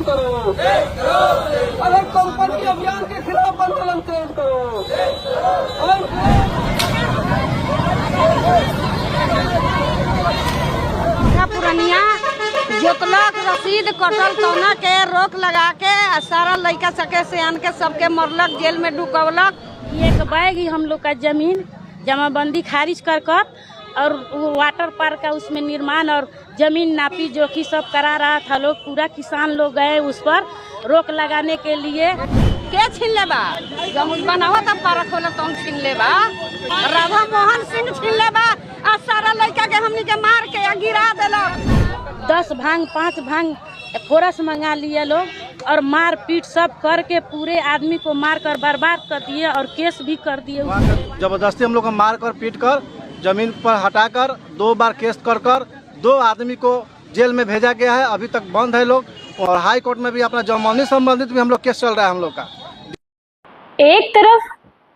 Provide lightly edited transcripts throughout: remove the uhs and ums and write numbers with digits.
करो। अरे कंपनी अभियान के खिलाफ आंदोलन तेज करो। पुरनिया जोतलक रसीद कटल तौना के रोक लगा के सारा लड़का सके से आन के सबके मरलक, जेल में ढुकवलक। एक बैग ही हम लोग का जमीन जमाबंदी खारिज कर और वाटर पार्क का उसमें निर्माण और जमीन नापी जोखी सब करा रहा था लोग। पूरा किसान लोग गए उस पर रोक लगाने के लिए। के छीन लेबा जब बनावा था पार्क होला तो छीन लेबा। राधा मोहन सिंह छीन लेबा आ सारा लड़का के हमनी के मार के गिरा देलक। 10 भांग 5 भांग फोरस मंगा लिए लोग और मार पीट सब करके पूरे आदमी को मार कर बर्बाद कर दिए और केस भी कर दिए। जबरदस्ती हम लोग को मार कर पीट कर जमीन पर हटाकर 2 बार केस कर 2 आदमी को जेल में भेजा गया है। अभी तक बंद है लोग और हाई कोर्ट में भी अपना जमानत संबंधित भी हम लोग केस चल रहा है हम लोग का। एक तरफ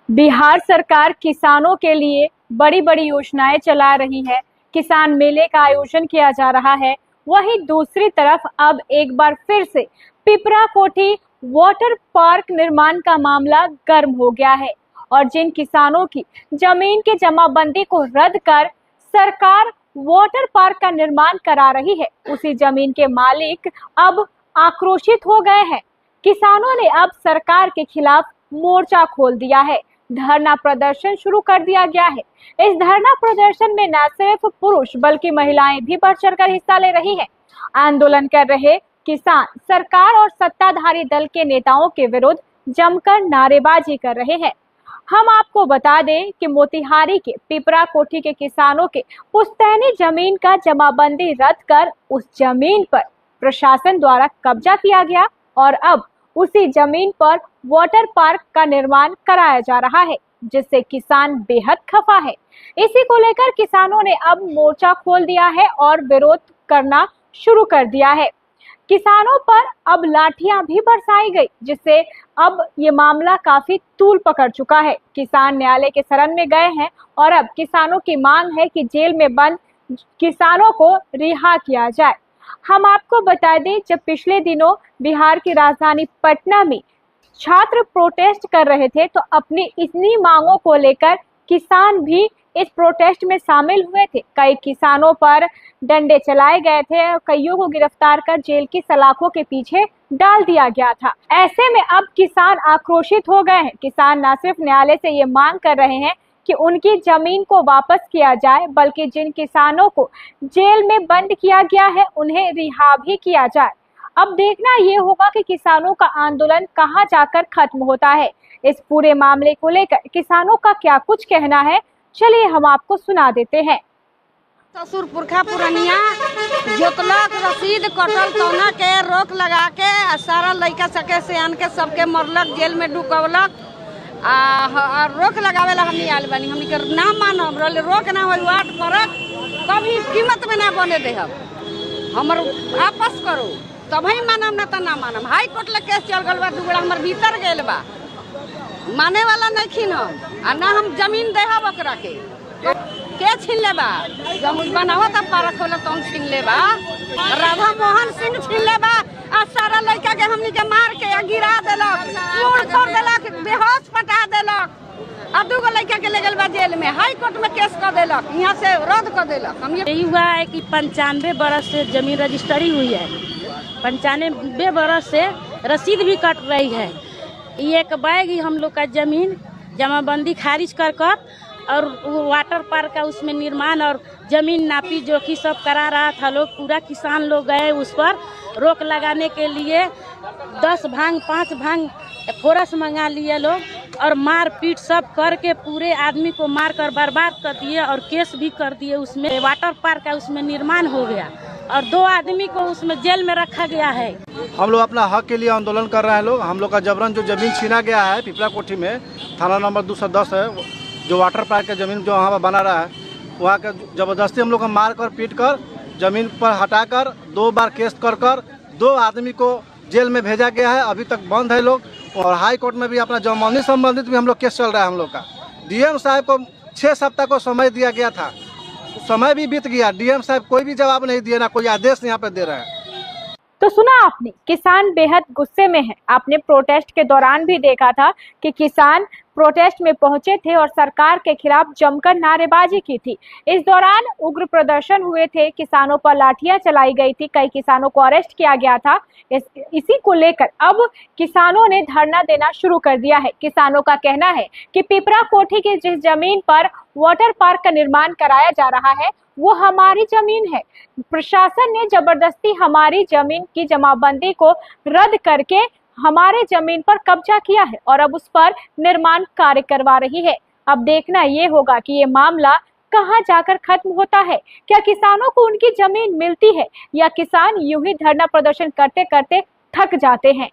बिहार सरकार किसानों के लिए बड़ी बड़ी योजनाएं चला रही है, किसान मेले का आयोजन किया जा रहा है, वहीं दूसरी तरफ अब एक बार फिर से पिपरा कोठी वाटर पार्क निर्माण का मामला गर्म हो गया है और जिन किसानों की जमीन के जमाबंदी को रद्द कर सरकार वाटर पार्क का निर्माण करा रही है, उसी जमीन के मालिक अब आक्रोशित हो गए हैं। किसानों ने अब सरकार के खिलाफ मोर्चा खोल दिया है, धरना प्रदर्शन शुरू कर दिया गया है। इस धरना प्रदर्शन में न सिर्फ पुरुष बल्कि महिलाएं भी बढ़ चढ़कर हिस्सा ले रही हैं। आंदोलन कर रहे किसान सरकार और सत्ताधारी दल के नेताओं के विरुद्ध जमकर नारेबाजी कर रहे हैं। हम आपको बता दें कि मोतिहारी के पिपरा कोठी के किसानों के पुश्तैनी जमीन का जमाबंदी रद्द कर उस जमीन पर प्रशासन द्वारा कब्जा किया गया और अब उसी जमीन पर वाटर पार्क का निर्माण कराया जा रहा है, जिससे किसान बेहद खफा है। इसी को लेकर किसानों ने अब मोर्चा खोल दिया है और विरोध करना शुरू कर दिया है। किसानों पर अब लाठियां भी बरसाई गई, जिससे अब ये मामला काफी तूल पकड़ चुका है। किसान न्यायालय के शरण में गए हैं और अब किसानों की मांग है कि जेल में बंद किसानों को रिहा किया जाए। हम आपको बता दें, जब पिछले दिनों बिहार की राजधानी पटना में छात्र प्रोटेस्ट कर रहे थे तो अपनी इतनी मांगों को लेकर किसान भी इस प्रोटेस्ट में शामिल हुए थे। कई किसानों पर डंडे चलाए गए थे और कईयों को गिरफ्तार कर जेल की सलाखों के पीछे डाल दिया गया था। ऐसे में अब किसान आक्रोशित हो गए हैं। किसान न सिर्फ न्यायालय से ये मांग कर रहे हैं कि उनकी जमीन को वापस किया जाए, बल्कि जिन किसानों को जेल में बंद किया गया है उन्हें रिहा भी किया जाए। अब देखना ये होगा कि किसानों का आंदोलन कहां जाकर खत्म होता है। इस पूरे मामले को लेकर किसानों का क्या कुछ कहना है, चलिए हम आपको सुना देते हैं। ससुर पुरखा पुरनिया जोतलक रसीद कटल तौना के रोक लगा के सारा लड़का सके से आन के सबके मरलक, जेल में ढुकवलक। रोक लगावे ला हमनी आयल बानी, हमनी के ना मानब रोक ना होई वाट परक कभी कीमत में ना बने दे। हमर वापस करो तभी मानब, ना तो ना मानब। हाई कोर्ट ले केस चल गल बा, दुगड़ा हमर भीतर गेल बा, माने वाला नहीं छीन आ ना हम जमीन देहब ओकरा के छीन लेबा। जब बनावा था पार्क होला तो छीन लेबा। राधा मोहन सिंह छीन लेबा आ सारा लड़का के हमनी के मार के गिरा देलक, मूड़ फोड़ देलक, बेहोश पटा देलक आ 2 लड़का के ले गेल बा जेल में। हाई कोर्ट में केस कर देलक, यहाँ से रद्द कर देलक। हम यही हुआ है कि 95 बरस से जमीन रजिस्ट्री हुई है, 95 बरस से रसीद भी कट रही है। एक बैग ही हम लोग का जमीन जमाबंदी खारिज कर और वाटर पार्क का उसमें निर्माण और जमीन नापी जोखी सब करा रहा था लोग। पूरा किसान लोग गए उस पर रोक लगाने के लिए। 10 भांग 5 भांग फोरस मंगा लिए लोग और मार पीट सब करके पूरे आदमी को मार कर बर्बाद कर दिए और केस भी कर दिए। उसमें वाटर पार्क का उसमें निर्माण हो गया और 2 आदमी को उसमें जेल में रखा गया है। हम लोग अपना हक के लिए आंदोलन कर रहे हैं लोग। हम लोग का जबरन जो जमीन छीना गया है पिपरा कोठी में, थाना नंबर 210 है, जो वाटर पार्क का जमीन जो वहाँ पर बना रहा है, वहाँ का जबरदस्ती हम लोग को मार कर पीट कर जमीन पर हटाकर 2 बार केस कर 2 आदमी को जेल में भेजा गया है। अभी तक बंद है लोग और हाई कोर्ट में भी अपना जमानत संबंधित भी हम लोग केस चल रहा है हम लोग का। डीएम साहब को 6 सप्ताह को समय दिया गया था, समय भी बीत गया। डीएम साहब कोई भी जवाब नहीं दिए, ना कोई आदेश यहाँ पे दे रहे हैं। तो तो सुना आपने, किसान बेहद गुस्से में है। आपने प्रोटेस्ट के दौरान भी देखा था कि किसान प्रोटेस्ट में पहुंचे थे और सरकार के खिलाफ जमकर नारेबाजी की थी। इस दौरान उग्र प्रदर्शन हुए थे, किसानों पर लाठियां चलाई गई थी, कई किसानों को अरेस्ट किया गया था। इसी को लेकर अब किसानों ने धरना देना शुरू कर दिया है। किसानों का कहना है कि पिपरा कोठी की जिस जमीन पर वाटर पार्क का निर्माण कराया जा रहा है वो हमारी जमीन है। प्रशासन ने जबरदस्ती हमारी जमीन की जमाबंदी को रद्द करके हमारे जमीन पर कब्जा किया है और अब उस पर निर्माण कार्य करवा रही है। अब देखना ये होगा कि ये मामला कहां जाकर खत्म होता है। क्या किसानों को उनकी जमीन मिलती है या किसान यूं ही धरना प्रदर्शन करते करते थक जाते हैं।